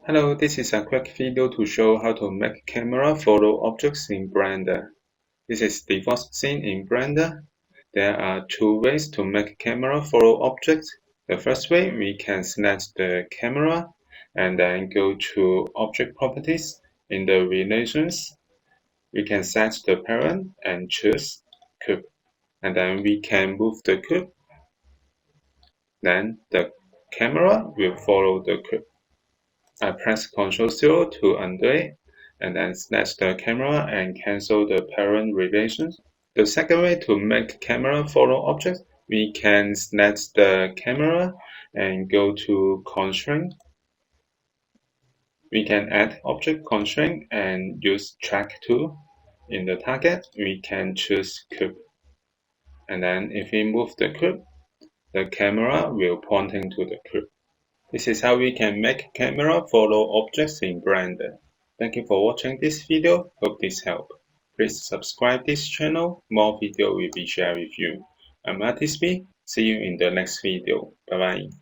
Hello, this is a quick video to show how to make camera follow objects in Blender. This is the first scene in Blender. There are two ways to make camera follow objects. The first way, we can select the camera and then go to Object Properties. In the Relations, we can set the parent and choose Cube. And then we can move the cube. Then the camera will follow the cube. I press Ctrl 0 to undo it, and then select the camera and cancel the parent relations. The second way to make camera follow objects, we can select the camera and go to Constraint. We can add object constraint and use track tool. In the target, we can choose cube. And then if we move the cube, the camera will pointing to the cube. This is how we can make camera follow objects in Blender. Thank you for watching this video. Hope this helped. Please subscribe this channel. More video will be shared with you. I'm Artist B. See you in the next video. Bye bye.